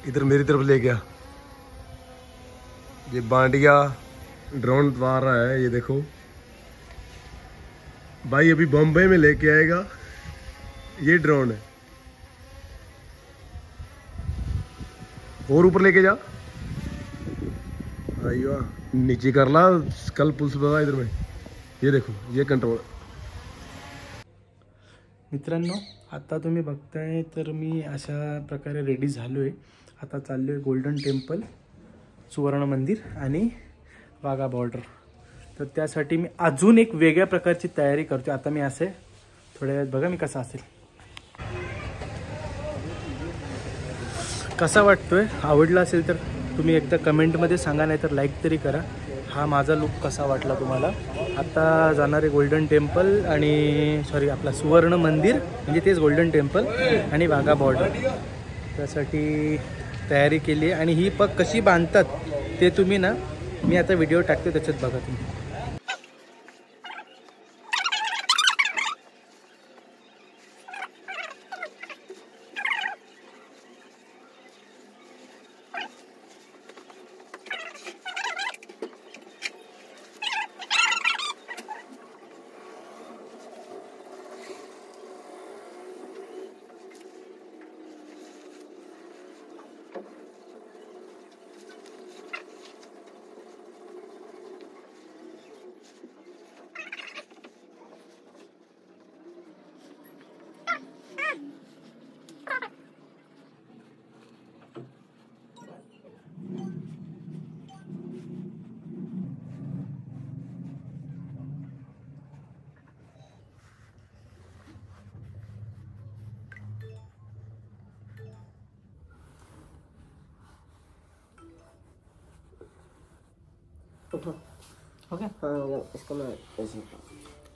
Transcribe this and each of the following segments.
इधर मेरी तरफ ले गया। ये बांडिया ड्रोन मार रहा है, ये देखो भाई, अभी बॉम्बे में लेके आएगा ये ड्रोन है। और ऊपर लेके जा, आइयो नीचे कर ला, कल पुलिस बघा इधर में। ये देखो ये कंट्रोल। मित्रांनो, आता तुम्ही बघताय तर मी अशा प्रकारे रेडी झालो आहे। आता चाललो आहे गोल्डन टेम्पल, सुवर्ण मंदिर आणि वाघा बॉर्डर। तर त्यासाठी मी अजून एक वेगळ्या प्रकारची तयारी करतो। आता मी असे थोड्या वेळात बघा मी कसा असेल, कसा वाटतोय। आवडला असेल तर तुम्ही एकदा कमेंटमध्ये सांगा, नाही तर लाईक तरी करा। हा माझा लुक कसा वाटला तुम्हाला। आता जाणार आहे गोल्डन टेम्पल आणि सॉरी आपला सुवर्ण मंदिर, म्हणजे तेच गोल्डन टेम्पल आणि वाघा बॉर्डर। त्यासाठी तयारी केली आहे आणि ही पग कशी बांधतात ते तुम्ही ना, मी आता व्हिडिओ टाकते त्याच्यात बघा तुम्ही।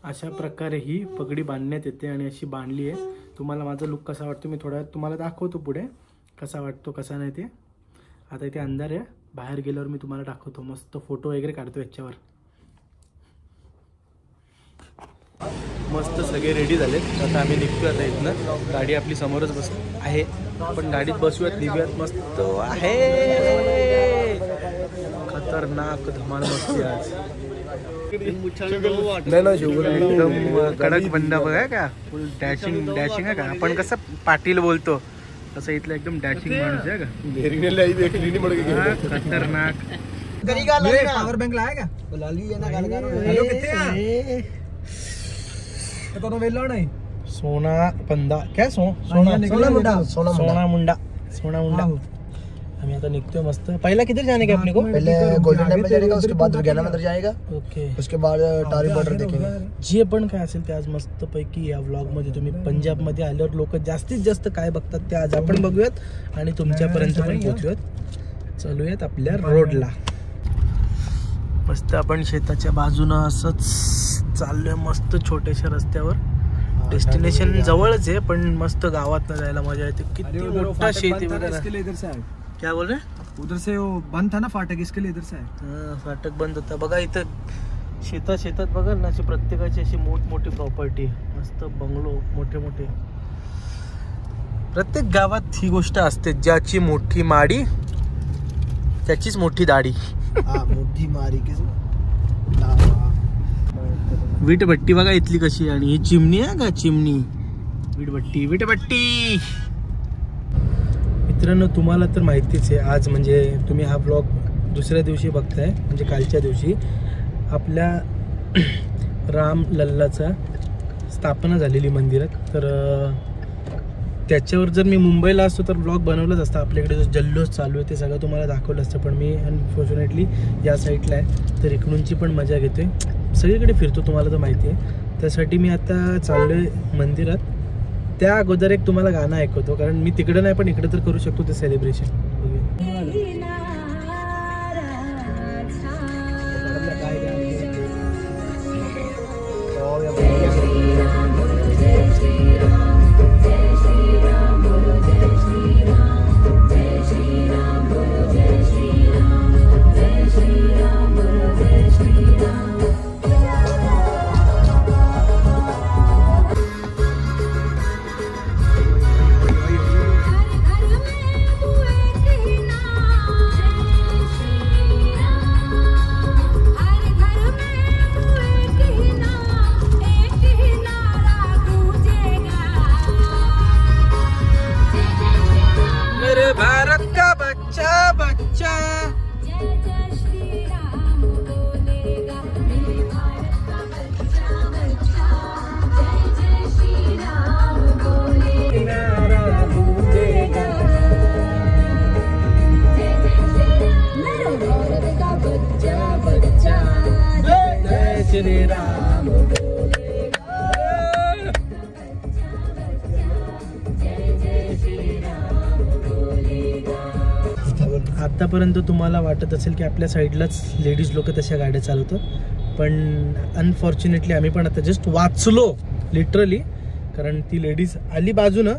अशा प्रकारे ही पगडी बांधण्यात येते आणि अशी बांधली आहे। तुम्हाला माझा लुक कसा वाटतो मी थोड्या तुम्हाला दाखवतो पुढे, कसा वाटतो कसा नाही ते। आता इथे अंधार आहे, बाहेर गेल्यावर मी तुम्हाला दाखवतो। मस्त फोटो वगैरे काढतो याच्यावर। मस्त सगळे रेडी झालेत। आता आम्ही निघतो आता इथनं। गाडी आपली समोरच बस आहे, आपण गाडीत बसूयात, निघूयात। मस्त आहे, खतरनाक धमाल मस्ती आज। एकदम कडक बंदा बघा का, फुल डॅशिंग डॅशिंग आहे का। आपण कसं पाटील बोलतो तसं इथलं एकदम डॅशिंग माणूस आहे का, खतरनाक। पावर बैंक लाया क्या? हेलो कितने तो वेलो नहीं सोना पंदा क्या सोना मुंडा सोना मुंडा। हमें आता निकलते मस्त। पहला किधर जाने का अपने को? पहले गोल्डन टेम्पल जाएगा, उसके बाद दुर्गाना मंदिर जाएगा, ओके। उसके बाद टारी बॉर्डर देखेंगे। जे पण काय असेल ते आज मस्त पैकी या व्लॉग मध्ये तुम्ही पंजाब मध्ये आल्यावर लोक जास्तीत जास्त काय बघतात ते आज आपण बघूयात आणि तुमच्यापर्यंत पण पोहोचूयात। चालूयात आपल्या रोडला। मस्त आपण शेताच्या बाजूनं असंच चाललोय, मस्त छोट्याशा रस्त्यावर। डेस्टिनेशन जवळच आहे पण मस्त गावात जायला मजा येते। किती मोठा शेत आहे बघा। क्या बोल रहे? उधर से वो बंद था ना फाटक, इसके लिए इधर से है। फाटक बंद होता बघा। इथं शेतात बघा ना, अशी प्रत्येकाची अशी मोठी प्रॉपर्टी, मस्त बंगलो मोठे मोठे। प्रत्येक गावात ही गोष्ट असते, ज्याची मोठी माडी त्याचीच मोठी दाढी। मोठी मारी वीटभट्टी बघा इथली कशी, आणि ही चिमणी आहे का, चिमणी वीटभट्टी। मित्रांनो, तुम्हाला तर माहितीच आहे, आज म्हणजे तुम्ही हा ब्लॉग दुसऱ्या दिवशी बघताय, म्हणजे कालच्या दिवशी आपल्या राम लल्लाचा स्थापना झालेली मंदिरात। तर त्याच्यावर जर मी मुंबईला असतो तर ब्लॉग बनवलाच असता। आपल्याकडे जो जल्लोष चालू आहे ते सगळं तुम्हाला दाखवलं असतं, पण मी अनफॉर्च्युनेटली या साईडला आहे, तर इकडूनची पण मजा घेतोय। सगळीकडे फिरतो, तुम्हाला तर माहिती आहे। त्यासाठी मी आता चाललोय मंदिरात। त्या अगोदर एक तुम्हाला गाणं ऐकवतो, कारण मी तिकडे नाही पण इकडे तर करू शकतो ते सेलिब्रेशन। आतापर्यंत तुम्हाला वाटत असेल की आपल्या साईडलाच लेडीज लोक तशा गाड्या चालवतात, पण अनफॉर्च्युनेटली आम्ही पण आता जस्ट वाचलो लिटरली, कारण ती लेडीज आली बाजूनं,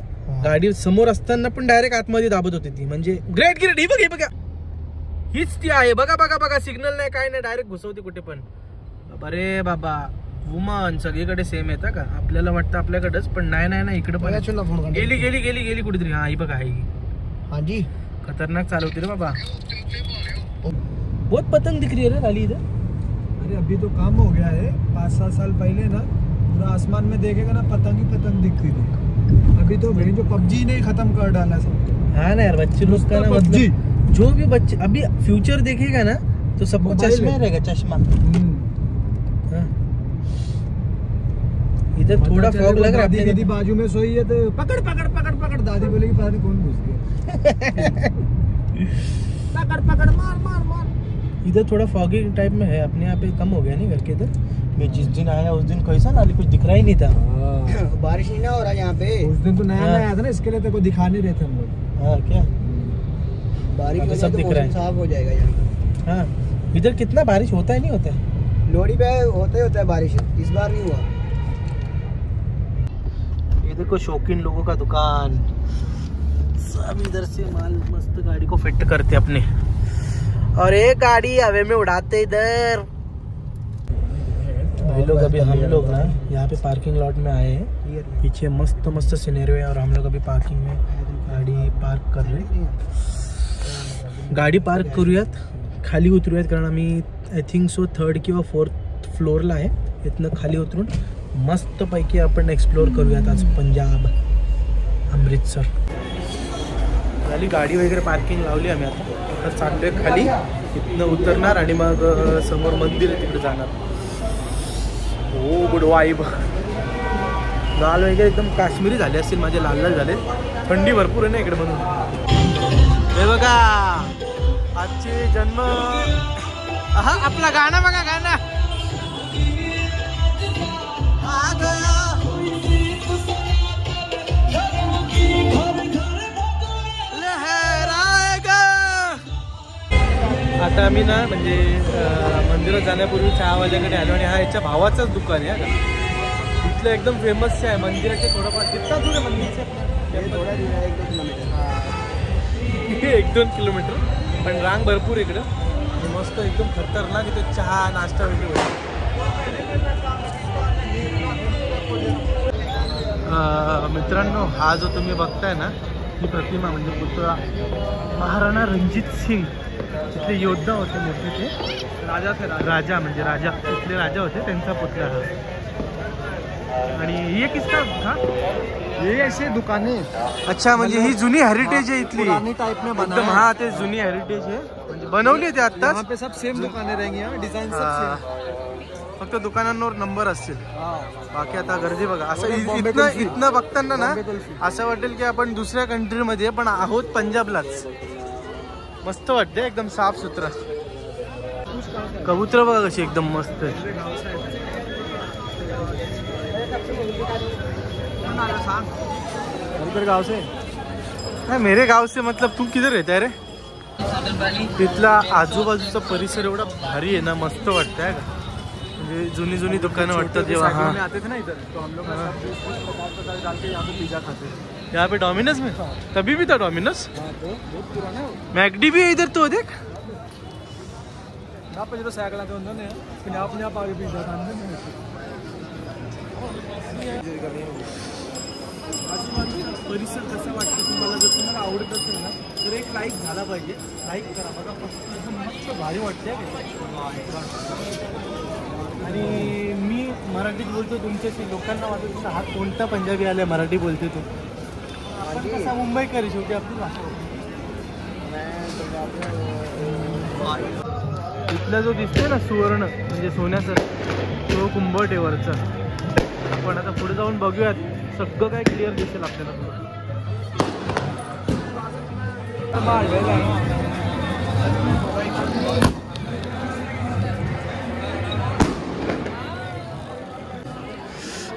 गाडी समोर असताना पण डायरेक्ट आतमध्ये दाबत होती ती. म्हणजे ग्रेट ग्रेट, ही बघा, ही बघा, हीच ती आहे. बघा बघा बघा, सिग्नल नाही काय नाही, डायरेक्ट घुसवते कुठे पण. अरे बाबा, वुमन सगळीकडे सेम येतं का? आपल्याला वाटतं आपल्याकडेच, पण नाही नाही नाही, इकडे पण गेली गेली गेली गेली कुठेतरी. हा, ही बघा, आहे. हाँ जी, खतरनाक चालवते रे बाबा. बहुत पतंग दिख रही है लाली इधर. अरे अभी तो काम हो गया है, 5-7 साल पहले ना पूरा आसमान में देखेगा ना पतंग ही पतंग दिखती थी. अभी तो भाई जो पबजी ने खत्म कर डाला सब. हाँ ना यार, बच्चे लोग का ना मतलब जो भी बच्चे अभी फ्यूचर देखेगा ना तो सबको चश्मा रहेगा, चश्मा. हाँ. इधर थोड़ा फॉग लग रहा है. दादी बाजू में सोई है तो पकड़ पकड़ पकड़ पकड़, दादी बोलेगी पता नहीं कौन घुस गया. पकड़ पकड़, मार मार मार. इधर थोड़ा फॉगी टाइप में है, अपने यहाँ पे कम हो गया नहीं घर के इधर. मैं जिस दिन आया उस दिन कैसा नाली कुछ दिख रहा ही नहीं था. बारिश नहीं ना हो रहा यहाँ पे. उस दिन तो नया नया आया था ना, इसके लिए तो कोई दिखा नहीं रहे थे हम लोग. हाँ क्या, बारिश सब दिख रहा है, साफ हो जाएगा यहाँ. हाँ, इधर कितना बारिश होता है नहीं होता है. लोहड़ी पे होता है बारिश, इस बार नहीं हुआ. ये देखो शौकीन लोगों का दुकान, सब इधर से माल मस्त गाड़ी को फिट करते अपने, और एक गाड़ी हवे में उड़ाते इधर. भाई लोग अभी हम लोग ना यहाँ पे पार्किंग लॉट में आए हैं. पीछे मस्त मस्त सिनेरियो है और हम लोग अभी पार्किंग में गाडी पार्क कर रहे हैं. गाडी पार्क करूयात, खाली उतरूयात, कारण आम्ही आय थिंक सो 3rd किंवा 4th फ्लोअरला आहे. इथनं खाली उतरून मस्त पैकी आपण एक्सप्लोर करूयात आज पंजाब, अमृतसर. खाली गाडी वगैरे पार्किंग लावली आम्ही. आता चाललोय खाली, इथनं उतरणार आणि मग समोर मंदिर आहे तिकडे जाणार. हो, गुड वाईब. गाल वगैरे एकदम काश्मीरी झाले असतील माझे, लाल लाल झाले. थंडी भरपूर आहे ना इकडे म्हणून. हे बघा आजचे जन्म. हा, आपला गाणं बघा, गाणं. आता आम्ही ना म्हणजे मंदिरात जाण्यापूर्वी चहावाल्याकडे आलो आणि हा याच्या भावाचाच दुकान आहे. इथलं एकदम फेमस आहे मंदिराचे. थोडंफार कितना दूर आहे मंदिरचे? 1-2 किलोमीटर, पण रांग भरपूर इकडं. मस्त एकदम खतरनाक इथे चहा नाश्ता वगैरे. मित्रांनो, हा जो तुम्ही बघताय ना, ही प्रतिमा म्हणजे पुतळा महाराणा रणजित सिंग, तिथले योद्धा होते मोठे, ते राजा म्हणजे राजा, तिथले राजा होते, त्यांचा पुतळा हा. आणि ये किसका था? ये ऐसे दुकानें. अच्छा, म्हणजे ही जुनी हेरिटेज आहे इथली टाइप में बना एकदम. हा, ते जुनी हेरिटेज आहे, म्हणजे बनवली आहे ते आता. यहाँ पे सब सेम दुकानें रहेंगी, डिजाइन सब सेम. फक्त दुकानांवर नंबर असतील, बाकी आता गर्दी बघा. असं इथनं बघताना ना असं वाटेल की आपण दुसऱ्या कंट्रीमध्ये पण आहोत, पंजाबलाच. मस्त वाटते, एकदम साफ सुथरा. कबूतर बघा कशी एकदम मस्त आहे. गाव से मेरे गाव से मतलब तू किधर रहता है रे? तिथला आजूबाजूचा परिसर एवढा भारी आहे ना, मस्त वाटतंय का. म्हणजे जुनी जुनी दुकानं वाटतात जेव्हा. हाँ, आते थे ना इधर, तो हम लोग डाल के यहाँ पे पिज्जा खाते हैं. यहाँ पे डोमिनोज में तभी भी था डोमिनोज. बहुत पुराना है. मैकडी भी है इधर तो देख. यहाँ पे जो साइकिल आते होते हैं, फिर अपने आप आगे पिज्जा खाने. परिसर कसा वाटतो तुम्हाला? जर तुम्हाला आवडत असेल ना तर एक लाईक झाला पाहिजे. लाईक करा बघा, मस्त भारी वाटते. आणि मी मराठीत बोलतो तुमच्याशी, लोकांना वाटत हा कोणता पंजाबी आलाय मराठी बोलते तो. आपण कसा मुंबईकर शेवटी आपली भाषा. इथला जो दिसतोय ना सुवर्ण म्हणजे सोन्याचा, तो कुंभटेवरचा. आपण आता पुढे जाऊन बघूयात, सगळं काय क्लिअर दिसेल आपल्याला.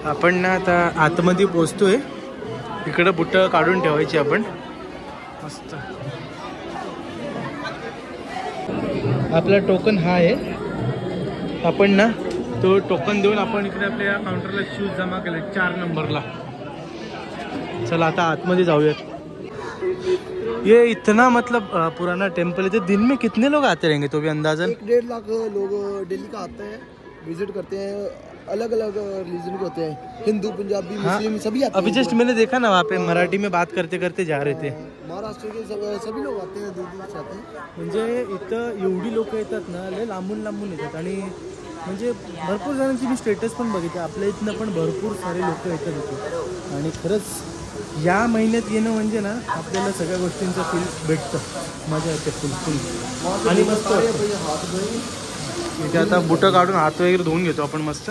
आपण ना आता आतमध्ये पोचतोय. इकडं बुटं काढून ठेवायची आपण. मस्त. आपला टोकन हा आहे. आपण ना तो टोकन देऊन आपण इकडे आपल्या काउंटरला शूज जमा केले 4 नंबरला. चला आता आतमध्ये जाऊयात. ये इतना मतलब पुराना टेम्पल है. तो दिन में कितने लोग आते रहेंगे तो भी अंदाजन? 1-1.5 लाख लोग डेली का आते हैं, विजिट करते हैं. अलग अलग रिलीजन के होते हैं, हिंदू, पंजाबी, मुस्लिम सभी आते हैं. अभी जस्ट मैंने देखा ना वहाँ पे मराठी में बात करते करते जा रहे थे. महाराष्ट्र के सभी लोग आते हैं, दूर दूर से आते हैं. म्हणजे इथं एवढी लोक येतात ना, लय लांबून लांबून येतात. आणि म्हणजे भरपूर जणांची मी स्टेटस पण बघितले. आपल्या इथनं पण भरपूर सारे लोक येतात इथे. आणि खरंच या महिन्यात येणं म्हणजे ना आपल्याला सगळ्या गोष्टींचं फील भेटतं. मजा येते फुल. आणि मस्त इथे आता बुटं काढून हात वगैरे धुवून घेतो आपण मस्त.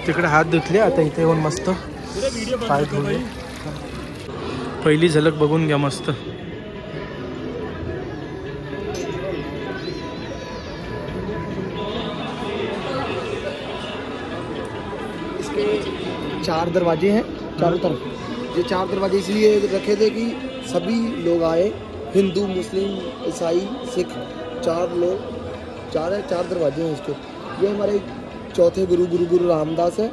तिकडे हात धुतले, आता इथे येऊन मस्त पाय धुवले. पहिली झलक बघून घ्या मस्त. इसके 4 दरवाजे हैं चारों तरफ. ये 4 दरवाजे इसलिए रखे थे कि सभी लोग आए, हिंदू, मुस्लिम, ईसाई, सिख, 4 दरवाजे हैं इसके. ये हमारे चौथे गुरु रामदास है.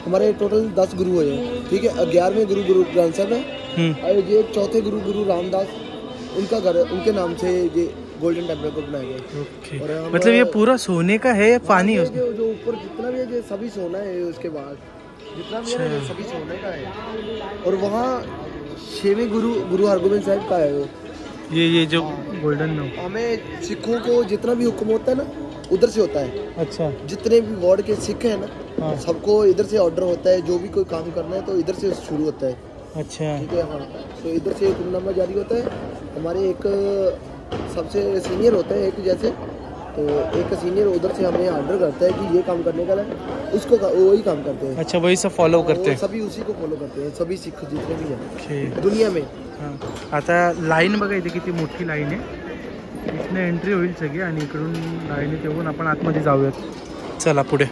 हमारे टोटल 10 गुरु हैं, ठीक है. 11वें गुरु ग्रंथ साहब है. और ये चौथे गुरु रामदास, उनका घर, उनके नाम से ये गोल्डन टेम्पल को बनाया गया. ओके. मतलब ये पूरा सोने का है या पानी है? जो ऊपर जितना भी है ये सभी सोना है. उसके बाद जितना भी है सभी सोने का है. और वहाँ 6वें गुरु हरगोबिंद साहब का है वो. ये जो गोल्डन में हमें सिखों को जितना भी हुक्म होता है ना उधर से होता है. अच्छा. जितने भी वार्ड के सिख हैं ना, हाँ. सबको इधर से ऑर्डर होता है. जो भी कोई काम करना है तो इधर से शुरू होता है. अच्छा. ठीक है. हाँ, तो इधर से हुक्मनामा जारी होता है. हमारे एक सबसे सीनियर होता है एक जैसे, तो एक सीनियर उधर से हमें ऑर्डर करता है कि ये काम करने का है, उसको वही काम करते हैं. अच्छा, वही सब फॉलो करते हैं. सभी उसी को फॉलो करते हैं, सभी सिख जितने भी हैं ओके. दुनिया में. आता लाईन बघा इथे किती मोठी लाईन आहे. इथनं एंट्री होईल सगळी आणि इकडून लाईनीत येऊन आपण आतमध्ये जाऊयात. चला पुढे.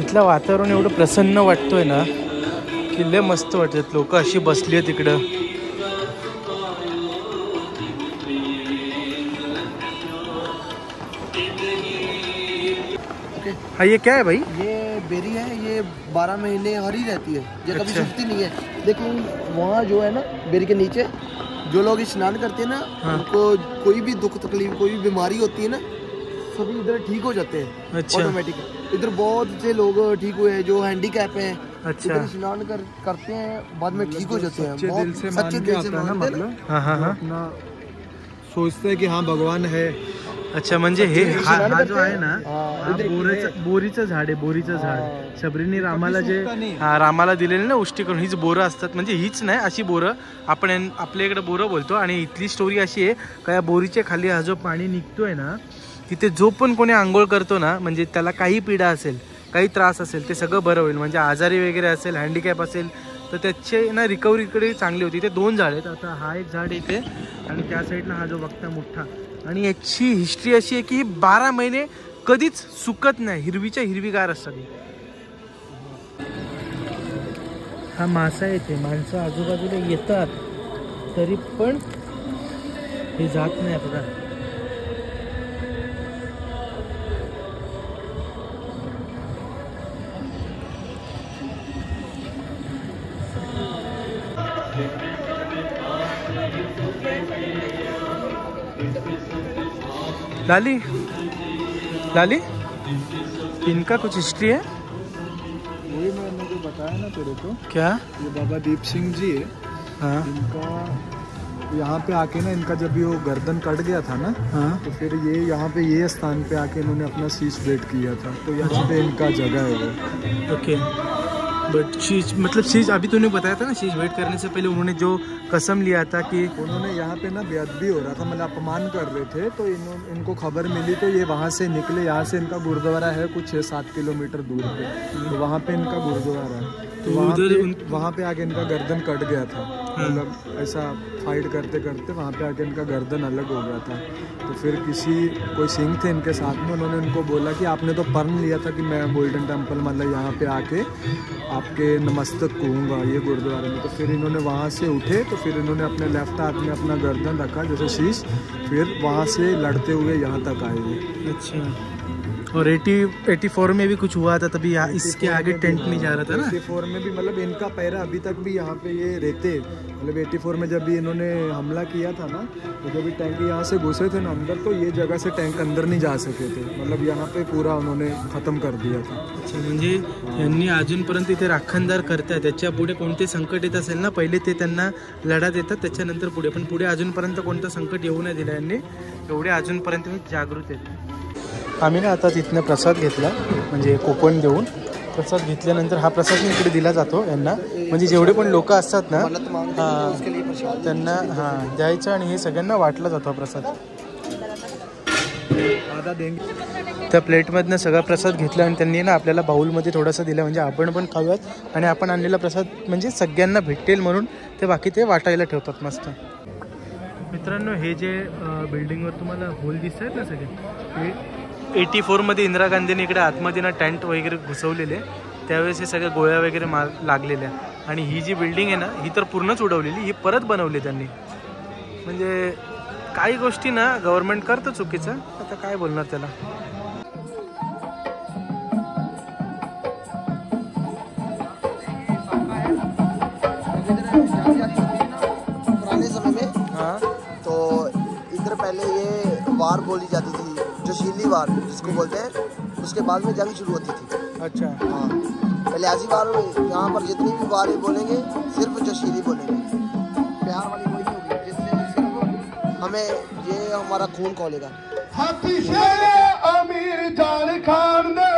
इथलं वातावरण एवढं प्रसन्न वाटतोय ना की लय मस्त वाटतात. लोक अशी बसली आहेत तिकडं. हाँ, ये क्या है भाई? ये बेरी है. ये 12 महीने हरी रहती है, ये कभी सूखती नहीं है. लेकिन वहाँ जो है ना बेरी के नीचे जो लोग स्नान करते हैं ना, उनको कोई भी दुख तकलीफ, कोई भी बीमारी होती है ना, सभी इधर ठीक हो जाते हैं. अच्छा. ऑटोमेटिक. इधर बहुत से लोग ठीक हुए हैं जो हैंडीकैप हैं. अच्छा. इधर स्नान करते हैं, बाद में ठीक हो जाते हैं. सच्चे दिल से मानते हैं, मतलब हाँ हाँ हाँ. अपना सोचते हैं कि हाँ भगवान है. अच्छा, म्हणजे हे हा जो आहे ना, हाँ, हा बोरीचं झाड आहे. बोरीचं झाड शबरीने रामाला जे रामाला दिलेलं ना उष्टी करून, हीच बोरं असतात. म्हणजे हीच नाही, अशी बोरं आपण आपल्या इकडे बोरं बोलतो. आणि इथली स्टोरी अशी आहे का या बोरीच्या खाली हा जो पाणी निघतोय ना, तिथे जो पण कोणी आंघोळ करतो ना, म्हणजे त्याला काही पीडा असेल, काही त्रास असेल, ते सगळं बरं होईल. म्हणजे आजारी वगैरे असेल, हँडिकॅप असेल तर त्याचे ना रिकव्हरीकडे चांगली होती. इथे 2 झाड आहेत. आता हा एक झाड इथे आणि त्या साईडला हा जो बघता मोठा. आणि याची हिस्ट्री अशी आहे की 12 महिने कधीच सुकत नाही, हिरवीच्या हिरवीगार असतात. हा मासा येते, माणसं आजूबाजूला येतात तरी पण हे जात नाही. बघा लाली लाली, इनका कुछ हिस्ट्री है? वही मैंने जो बताया ना तेरे को, क्या? ये बाबा दीप सिंह जी है. हाँ. इनका यहाँ पे आके ना, इनका जब ये वो गर्दन कट गया था ना, हाँ. तो फिर ये यहाँ पे ये स्थान पे आके इन्होंने अपना शीश भेंट किया था. तो यहाँ पे इनका जगह है वो. ओके. बट शीश मतलब शीश अभी तूने बताया था ना, शीश भेंट करने से पहले उन्होंने जो कसम लिया था कि उन्होंने यहाँ पे ना बेअदबी हो रहा था, मतलब अपमान कर रहे थे. तो इनको खबर मिली तो ये वहाँ से निकले. यहाँ से इनका गुरुद्वारा है कुछ 6-7 किलोमीटर दूर पे, तो वहाँ पे इनका गुरुद्वारा है. तो वहाँ पे आके इनका गर्दन कट गया था, मतलब ऐसा फाइट करते करते वहाँ पे आके इनका गर्दन अलग हो गया था। तो फिर कोई सिंह थे इनके साथ में, उन्होंने इनको बोला कि आपने तो पर्ण लिया था कि मैं गोल्डन टेम्पल मतलब यहाँ पे आके आपके नमस्तक कहूँगा ये गुरुद्वारे में। तो फिर इन्होंने वहाँ से उठे, तो फिर इन्होंने अपने लेफ्ट हाथ में अपना गर्दन रखा जैसे शीश, फिर वहाँ से लड़ते हुए यहाँ तक आए ये। अच्छा, और 84 में भी कुछ हुआ था तभी इसके आगे टेंट नहीं जा रहा था ना? 84 में भी मतलब इनका पैरा अभी तक भी यहाँ पे ये रहते, मतलब 84 में जब भी इन्होंने हमला किया था ना, तो जब भी टैंक यहाँ से घुसे थे ना अंदर, तो ये जगह से टैंक अंदर नहीं जा सके थे, मतलब यहाँ पे पूरा उन्होंने ख़त्म कर दिया था। अच्छा, म्हणजे यांनी अजूनपर्यंत इथे राखणदार करतायत, त्याच्या पुढे कोणते संकट येत असेल ना, पहिले ते त्यांना लढा देतात, त्याच्यानंतर पुढे, पण पुढे अजूनपर्यंत कोणतं संकट येऊ नाही दिलं यांनी, एवढे अजूनपर्यंत हे जागृत आहेत. आम्ही ना आता तिथनं प्रसाद घेतला, म्हणजे कोकण देऊन प्रसाद घेतल्यानंतर हा प्रसाद इकडे दिला जातो यांना, म्हणजे जेवढे पण लोक असतात ना त्यांना द्यायचं आणि हे सगळ्यांना वाटला जातो प्रसाद. त्या प्लेटमधनं सगळा प्रसाद घेतला आणि त्यांनी ना आपल्याला बाऊलमध्ये थोडासा दिला, म्हणजे आपण पण खाऊयात आणि आपण आणलेला प्रसाद म्हणजे सगळ्यांना भेटेल म्हणून ते बाकी ते वाटायला ठेवतात मस्त. मित्रांनो, हे जे बिल्डिंगवर तुम्हाला होल दिसत आहेत ना सगळे, हे 84 मध्ये इंदिरा गांधींनी इकडे आतमध्ये ना टेंट वगैरे घुसवलेले, त्यावेळेस हे सगळ्या गोळ्या वगैरे लागलेल्या, आणि ही जी बिल्डिंग आहे ना ही तर पूर्णच उडवलेली, ही परत बनवली त्यांनी. म्हणजे काही गोष्टी ना गव्हर्नमेंट करतं चुकीचं, आता काय बोलणार त्याला. पुराने समय में हाँ, तो इधर पहले ये वार बोली जाती थी, जोशीली वार जिसको बोलते हैं, उसके बाद में जंग शुरू होती थी. अच्छा, हाँ, पहले ऐसी वार यहाँ पर जितनी भी वारें बोलेंगे सिर्फ जोशीली बोलेंगे, प्यार वाली कोई नहीं होगी, जिससे सिर्फ हमें ये हमारा खून खोलेगा. अमीर जान खान दे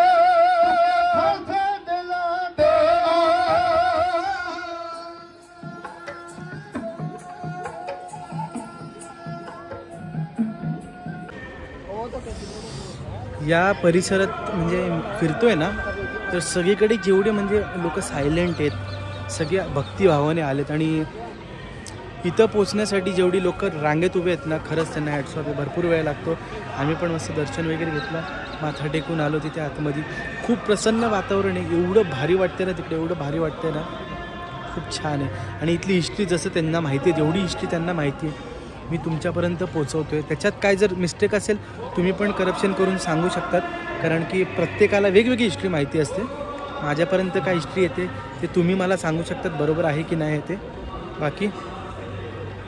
या परिसरात म्हणजे फिरतोय ना, तर सगळीकडे जेवढे म्हणजे लोक सायलेंट आहेत, सगळ्या भक्तिभावाने आलेत, आणि इथं पोचण्यासाठी जेवढी लोक रांगेत उभे आहेत ना, खरंच त्यांना हॅट्स ऑफ. भरपूर वेळ लागतो. आम्ही पण मस्त दर्शन वगैरे घेतलं, माथा टेकून आलो तिथे आतमध्ये. खूप प्रसन्न वातावरण आहे, एवढं भारी वाटतं ना तिकडे, एवढं भारी वाटतं ना, खूप छान आहे. आणि इथली हिस्ट्री जसं त्यांना माहिती आहे, जेवढी हिस्ट्री त्यांना माहिती आहे मी तुमच्यापर्यंत पोचवतो आहे. त्याच्यात काय जर मिस्टेक असेल तुम्ही पण करप्शन करून सांगू शकतात, कारण की प्रत्येकाला वेगवेगळी हिस्ट्री माहिती असते. माझ्यापर्यंत काय हिस्ट्री येते ते तुम्ही मला सांगू शकतात, बरोबर आहे की नाही ते. बाकी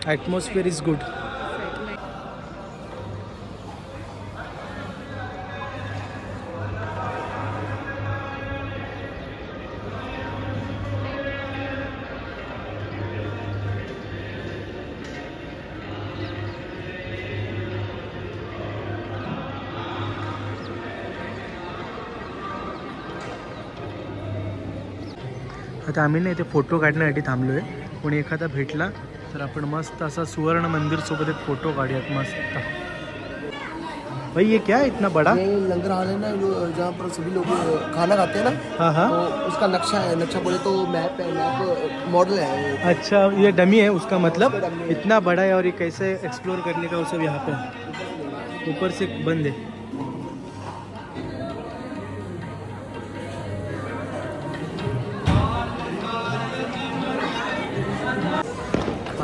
ॲटमॉस्फिअर इज गुड. आता आम्ही ना इथे फोटो काढण्यासाठी थांबलो आहे. कोणी एखादा भेटला तर आपण मस्त असा सुवर्ण मंदिर सोबत एक फोटो काढूयात मस्त. भाई ये क्या है इतना बड़ा? ये लंगर हाल है ना, जहाँ पर सभी लोग खाना खाते हैं ना. हाँ हाँ, तो उसका नक्शा है, नक्शा बोले तो मैप है, मैप मॉडल है. अच्छा, ये डमी है उसका मतलब, इतना बड़ा है और ये कैसे एक्सप्लोर करने का वो सब यहाँ पे ऊपर से बंद है.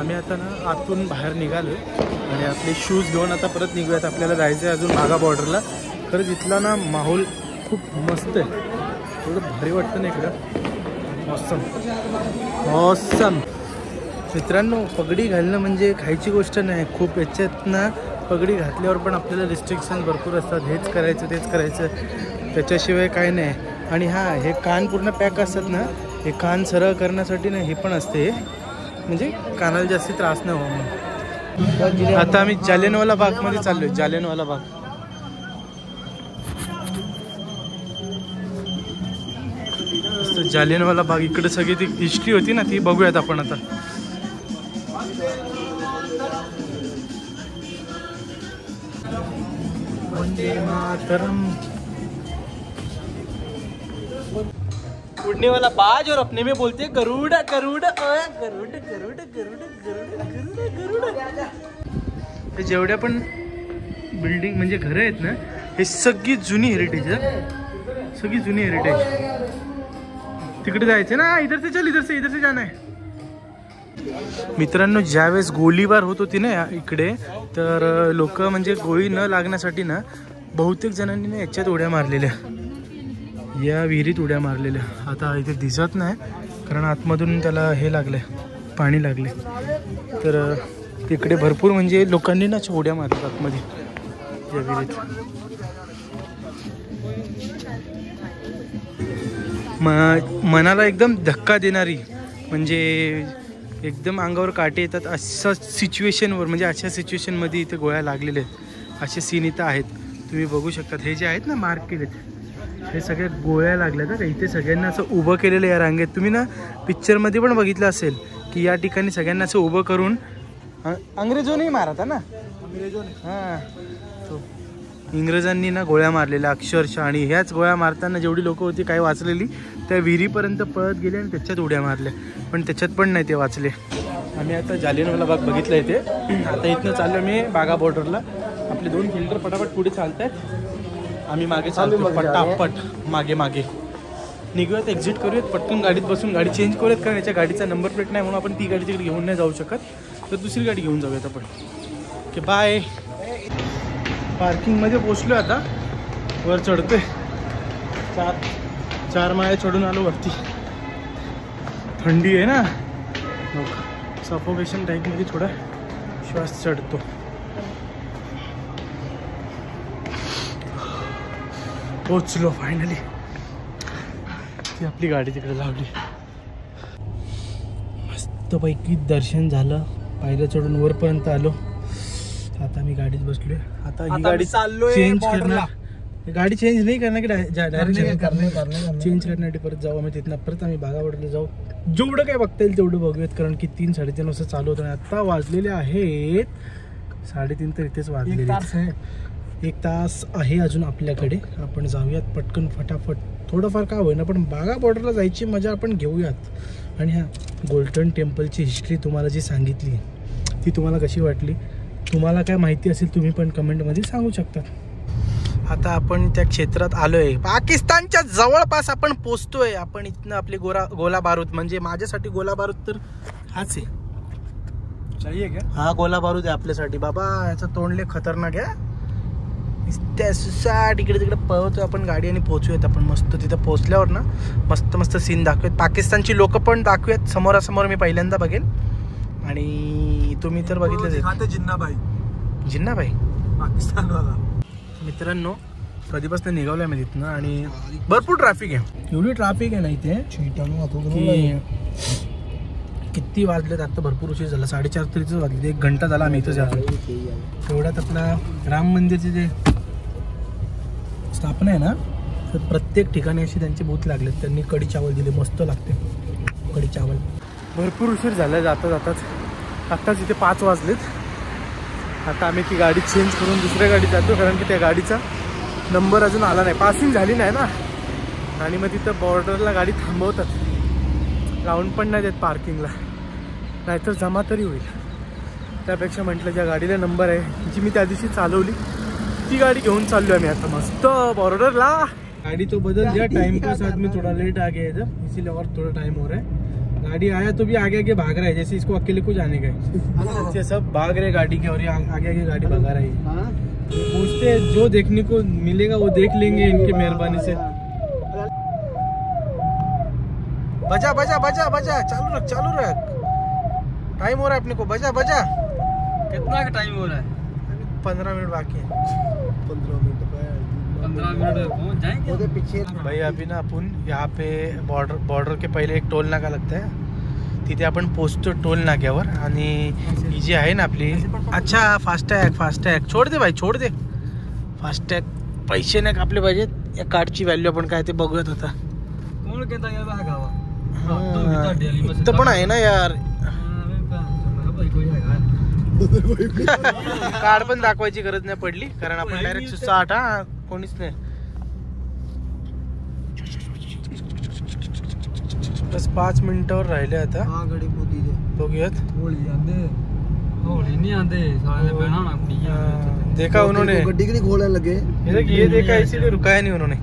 आम्ही आता ना आतून बाहेर निघालो आणि आपले शूज घेऊन आता परत निघूयात. आपल्याला जायचं आहे अजून वाघा बॉर्डरला. खरंच इथला ना माहोल खूप मस्त आहे, थोडं भारी वाटतं ना इकडं. Awesome awesome. मित्रांनो, पगडी घालणं म्हणजे खायची गोष्ट नाही. खूप याच्यात ना पगडी घातल्यावर पण आपल्याला रिस्ट्रिक्शन भरपूर असतात, हेच करायचं तेच करायचं, त्याच्याशिवाय काय नाही. आणि हां, हे कान पूर्ण पॅक असतात ना, हे कान सरळ करण्यासाठी ना हे पण असते, म्हणजे कानाला जास्ती त्रास नाही व्हावा म्हणून. आता आम्ही जालियनवाला बागमध्ये चाललो आहे. जालियनवाला बाग जालियनवाला बाग, इकडे सगळी ती हिस्ट्री होती ना ती बघूयात आपण आता. वंदे मातरम. उड़ने वाला बाज और अपने में बोलते हैं गरुड़ गरुड़ गरुड़ गरुड़ गरुड़ गरुड़ गरुड़। जेवढ्या पण बिल्डिंग म्हणजे घरं आहेत ना, हे सगळी जुनी हेरिटेज आहे, सगळी जुनी हेरिटेज. तिकडे जायचं ना, इधर से चल, इधर से जाना है. मित्रांनो, ज्यावेळेस गोळीबार होत होती ना इकडे, तर लोक म्हणजे गोळी न लागण्यासाठी ना बहुतेक जणांनी ना याच्यात उड्या मारलेल्या, या विहिरीत उड्या मारलेल्या. आता इथे दिसत नाही कारण आतमधून त्याला हे लागले, पाणी लागले. तर तिकडे भरपूर म्हणजे लोकांनी ना उड्या मारल्या आतमध्ये या विहिरीत. मनाला एकदम धक्का देणारी, म्हणजे एकदम अंगावर काटे येतात अशा सिच्युएशनवर, म्हणजे अशा सिच्युएशनमध्ये इथे गोळ्या लागलेल्या आहेत. असे सीन इथं आहेत, तुम्ही बघू शकतात. हे जे आहेत ना मार्क केलेत, हे सगळ्या गोळ्या लागल्यात का इथे. सगळ्यांना असं उभं केलेलं या रांगेत. तुम्ही ना पिक्चरमध्ये पण बघितलं असेल की या ठिकाणी सगळ्यांना असं उभं करून अंग्रेजोने मारता ना, हां, इंग्रजांनी ना गोळ्या मारलेल्या अक्षरशः. आणि ह्याच गोळ्या मारताना जेवढी लोकं होती काही वाचलेली, त्या विहिरीपर्यंत पळत गेले आणि त्याच्यात उड्या मारल्या, पण त्याच्यात पण नाही ते वाचले. आम्ही आता जालियनवाला बाग बघितलं इथे. आता इथनं चाललो मी बागा बॉर्डरला. आपले 2 किलोमीटर पटापट पुढे चालत आहेत, आम्ही मागे चालतो पटापट, मागे मागे निघूयात, एक्झिट करूयात, पटकन गाडीत बसून गाडी चेंज करूयात. कारण याच्या गाडीचा नंबर प्लेट नाही म्हणून आपण ती गाडी तिकडे घेऊन नाही जाऊ शकत, तर दुसरी गाडी घेऊन जाऊयात आपण. Okay bye. पार्किंगमध्ये पोचलो आता, वर चढतोय. 4 माळे चढून आलो वरती. थंडी आहे ना, सफोकेशन टाईपमध्ये थोडा श्वास चढतो. पोचलो फायनली. ती आपली गाडी तिकडे लावली. मस्तपैकी दर्शन झालं, पायऱ्या चढून वरपर्यंत आलो. आता मी गाडीत बसलोय. आता ही गाडी चेंज करणार, गाडी चेंज नाही करणार की डायरेक्ट चेंज करण्यासाठी परत जाऊ आम्ही. तिथनं परत आम्ही बागावडला जाऊ. जेवढं काय बघता येईल तेवढं बघूयात, कारण की 3-3:30 वाजता चालू होतं. आता वाजलेले आहेत 3:30, तर इथेच वाजलेले. 1 तास आहे अजून आपल्याकडे. आपण जाऊयात पटकन फटाफट. थोडंफार का होईना पण बागा बॉर्डरला जायची मजा आपण घेऊयात. आणि ह्या गोल्डन टेम्पलची हिस्ट्री तुम्हाला जी सांगितली ती तुम्हाला कशी वाटली, तुम्हाला काय माहिती असेल तुम्ही पण कमेंटमध्ये सांगू शकता. आता आपण त्या क्षेत्रात आलोय, पाकिस्तानच्या जवळपास आपण पोचतोय. आपण इथनं आपली गोला बारूद, म्हणजे माझ्यासाठी गोला बारूद तर हाच आहे. चाहिए क्या? हा गोला बारूद आहे आपल्यासाठी. बाबा याचं तोंडले खतरनाक आहे. इकडे तिकडे पळवतोय आपण गाडी आणि पोहोचूयात आपण मस्त. तिथं पोहोचल्यावर ना मस्त मस्त सीन दाखवूयात. पाकिस्तानची लोक पण दाखवूयात समोरासमोर. मी पहिल्यांदा बघेन. आणि तुम्ही तर बघितलं जिन्नाबाई पाकिस्तानवाला. मित्रांनो, कधीपासून निघालोय मी तिथनं आणि भरपूर ट्रॅफिक आहे. एवढी ट्रॅफिक आहे ना इथे की किती वाजलेत आता, भरपूर उशीर झाला. 4:30 तरीच वाजले. 1 घंटा झाला आम्ही इथं जातो. तेवढ्यात आपला राम मंदिरचे जे स्थापना आहे ना, तर प्रत्येक ठिकाणी अशी त्यांचे बूथ लागलेत. त्यांनी कढी चावल दिले, मस्त लागते कढी चावल. भरपूर उशीर झाला जाता जाताच. आत्ताच इथे 5 वाजलेत. आता आम्ही ती गाडी चेंज करून दुसऱ्या गाडीत जातो, कारण की त्या गाडीचा नंबर अजून आला नाही, पासिंग झाली नाही ना. आणि मग तिथं बॉर्डरला गाडी थांबवतात, लावून पण नाही देत पार्किंगला, नाहीतर जमा तरी होईल. त्यापेक्षा म्हटलं ज्या गाडीला नंबर आहे, जी मी त्या दिवशी चालवली, ती गाडी घेऊन चाललो आम्ही आता मस्त बॉर्डरला. गाड़ी तो बदल दिया, टाइम के साथ में थोड़ा लेट आ गया इधर, इसीलिए और थोड़ा टाइम हो रहा है. गाड़ी आया तो भी आगे आगे भाग रहा है, जैसे इसको अकेले को जाने का है. सब भाग रहे गाड़ी के और ये आगे आगे गाड़ी भगा रही है. पूछते जो देखने को मिलेगा वो देख लेंगे इनकी मेहरबानी से. बजा बजा बजा बजा, चालू रख. टाइम हो रहा है अपने को, बजा बजा. कितना का टाइम हो रहा है? 15 मिनट बाकी है. 15 मिनट पहुंच जाएंगे पीछे. भाई अभी ना अपन यहाँ पे बॉर्डर के पहिले एक टोल नाका लगता है, तिथे आपण पोचतो टोल नाक्यावर. आणि ही जी आहे ना आपली, अच्छा फास्टॅग छोड दे भाई, छोड दे फास्टॅग. पैसे नाही आपले पाहिजेत, या कार्डची व्हॅल्यू आपण काय ते बघूयात आता. इथं पण आहे ना यार, कार्ड पण दाखवायची गरज नाही पडली, कारण आपण डायरेक्ट 60 कोणीच नाही. बस 5 मिनिटावर राहिले आता. हाँ गड़ी पोती दे बघूयात. होली आंदे होली नहीं आते साले बहना ना कुड़ियां. देखा उन्होंने, गड्डी के नहीं खोलने लगे. ये देखा इसीलिए रुकाया नहीं उन्होंने.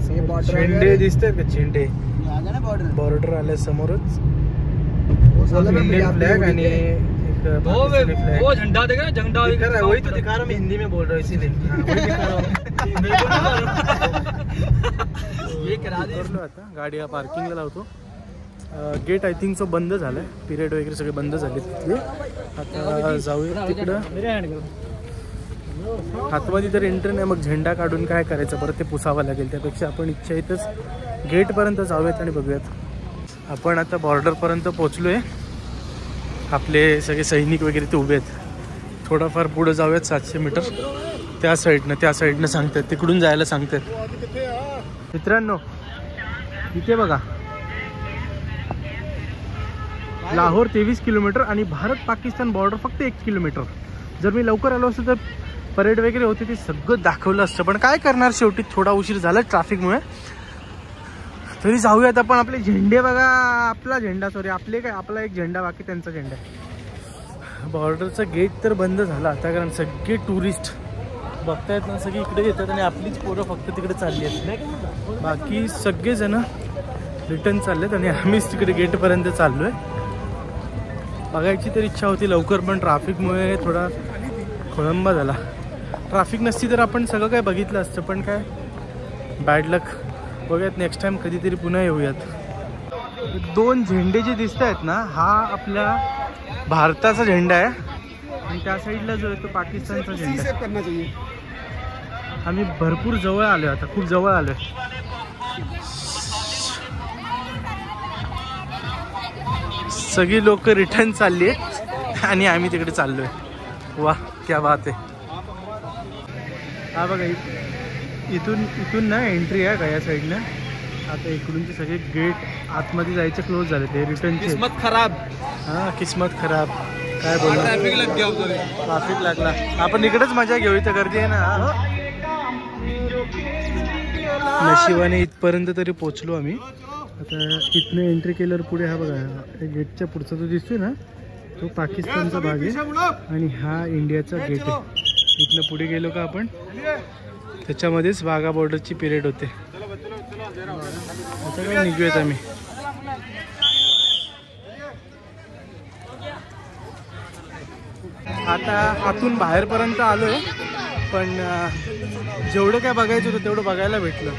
ये border झेंडे दिसतात का? झेंडे आ गया ना बॉर्डर. बॉर्डर आले समोरच. बोला मैं इंडियन फ्लैग आणि पे. एक वो पाकिस्तानी फ्लैग वो झंडा देख रहा है, झंडा दिखा रहा है. वही तो दिखा रहा हूँ, मैं हिंदी में बोल रहा हूँ इसीलिए. वही दिखा रहा हूँ. ये करा दे. उतरलो आता, गाडी पार्किंगला लावतो. गेट आय थिंक सो बंद झालंय. पिरियड वगैरे सगळे बंद झाले तिथले. आता जाऊया तिकडं. आतमध्ये तर एंट्री नाही, मग झेंडा काढून काय करायचं परत ते पुसावं लागेल. त्यापेक्षा आपण इच्छा इथंच गेटपर्यंत जाऊयात आणि बघूयात. आपण आता बॉर्डरपर्यंत पोचलोय. आपले सगळे सैनिक वगैरे ते उभे आहेत. थोडाफार पुढे जाऊयात 700 मीटर. त्या साईडनं सांगतात, तिकडून जायला सांगतात. मित्रांनो इथे बघा, लाहोर 23 किलोमीटर आणि भारत पाकिस्तान बॉर्डर फक्त 1 किलोमीटर. जर मी लवकर आलो असतो तर परेड वगैरे होती ते सगळं दाखवलं असतं, पण काय करणार, शेवटी थोडा उशीर झाला ट्रॅफिकमुळे. तरी जाऊयात आपण. आपले झेंडे बघा, आपला झेंडा सॉरी आपले काय, आपला एक झेंडा बाकी त्यांचा झेंडा. बॉर्डरचं गेट तर बंद झाला आता, कारण सगळे टुरिस्ट बघतायत ना, सगळे इकडे येतात आणि आपलीच पोरं फक्त तिकडे चालली आहेत. बाकी सगळेजण रिटर्न चाललेत आणि आम्हीच तिकडे गेटपर्यंत चाललो आहे. बघायची तर इच्छा होती लवकर, पण ट्रॅफिकमुळे थोडा खोळंबा झाला. ट्रॅफिक नसती तर आपण सगळं काय बघितलं असतं, पण काय बॅड लक. बघूयात नेक्स्ट टाइम कधीतरी पुन्हा येऊयात. 2 झेंडे जे दिसत आहेत ना, हा आपल्या भारताचा झेंडा आहे आणि त्या साईडला जो आहे तो पाकिस्तानचा झेंडा आहे. आम्ही भरपूर जवळ आलो, आता खूप जवळ आलो. सगळी लोक रिटर्न चालली आहेत आणि आम्ही तिकडे चाललोय. वा क्या बात आहे. हा बघा, इथून ना एंट्री आहे गया साईडनं. आता इकडूनचे सगळे गेट आतमध्ये जायचे क्लोज झाले, ते रिटर्नचे. किस्मत खराब. हां किस्मत खराब. काय बोलणार, ट्रॅफिक लग गया उधर. ट्रॅफिक लागला. आपण इकडेच मजा घेऊ, इथं गर्दी आहे ना. नशिबाने इथपर्यंत तरी पोचलो आम्ही. आता इथनं एंट्री केल्यावर पुढे हा बघा, गेटच्या पुढचा जो दिसतोय ना, तो पाकिस्तानचा भाग आहे आणि हा इंडियाचा गेट आहे. इथनं पुढे गेलो का आपण, त्याच्यामध्येच वाघा बॉर्डरची पिरियड होते. आता काय निघूयात आम्ही. आता आतून बाहेरपर्यंत आलोय, पण जेवढं काय बघायचं होतं तेवढं बघायला भेटलं.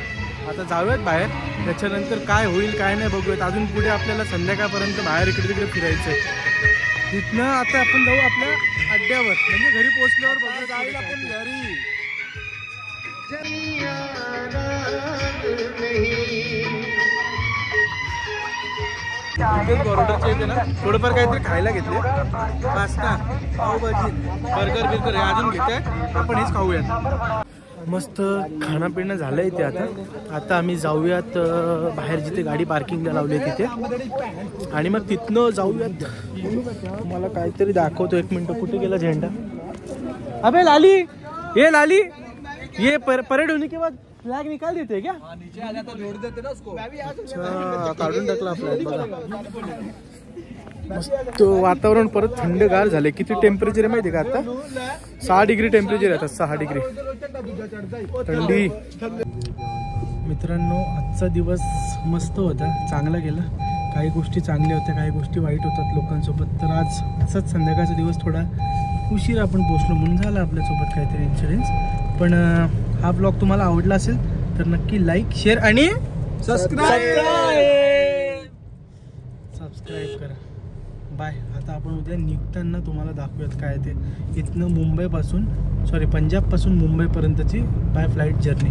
आता जाऊयात बाहेर, त्याच्यानंतर काय होईल काय नाही बघूयात. अजून पुढे आपल्याला संध्याकाळपर्यंत बाहेर इकडे तिकडे फिरायचं आहे. तिथनं आता आपण जाऊ आपल्या अड्ड्यावर, म्हणजे घरी पोहोचल्यावर बघूयात. जाईल आपण घरी. बॉर्डरच्या इथे ना थोडंफार काहीतरी खायला घेतले, पास्ता, पावभाजी, बर्गर बिर्गर हे अजून घेते. आपण हेच खाऊयात. मस्त खाणं पिणं झालं इथे. आता आम्ही जाऊयात बाहेर, जिथे गाडी पार्किंगला लावली आहे तिथे, आणि मग तिथनं जाऊयात. मला काहीतरी दाखवतो, 1 मिनटं. कुठे गेला झेंडा? अबे लाली, ये लाली, ये परेड होने के बाद फ्लैग निकाल देते हैं क्या? नीचे आ जाता, जोड़ देते ना उसको. अच्छा, काढून टाकला फ्लॅग. बघा मस्त वातावरण परत थंडगार झाले. किती टेम्परेचर आहे माहिती आहे का आता? 6 डिग्री टेम्परेचर आहे आता, 6 डिग्री थंडी. मित्रांनो आजचा दिवस मस्त होता, चांगला गेला. काही गोष्टी चांगल्या होत्या, काही गोष्टी वाईट होतात लोकांसोबत. तर आज असाच संध्याकाळचा दिवस थोडा उशीर आपण पोचलो म्हणून झाला आपल्यासोबत काहीतरी इन्सिडेंट्स. पण हा ब्लॉग तुम्हाला आवडला असेल तर नक्की लाईक, शेअर आणि सबस्क्राईब करा. बाय. आता आपण उद्या निघताना तुम्हाला दाखवूयात काय ते. इथनं पंजाबपासून मुंबईपर्यंतची बाय फ्लाईट जर्नी.